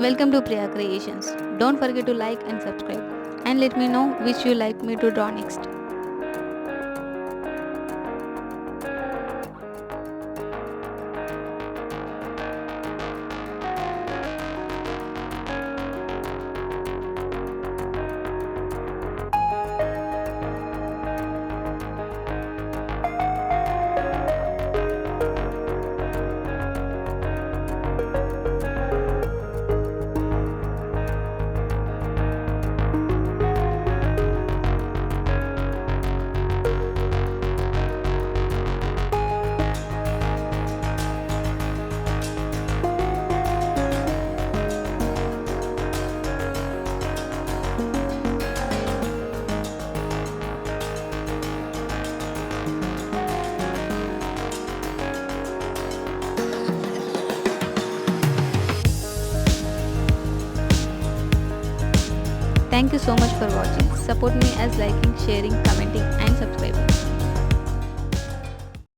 Welcome to Priya Creations. Don't forget to like and subscribe and let me know which you like me to draw next. Thank you so much for watching. Support me as liking, sharing, commenting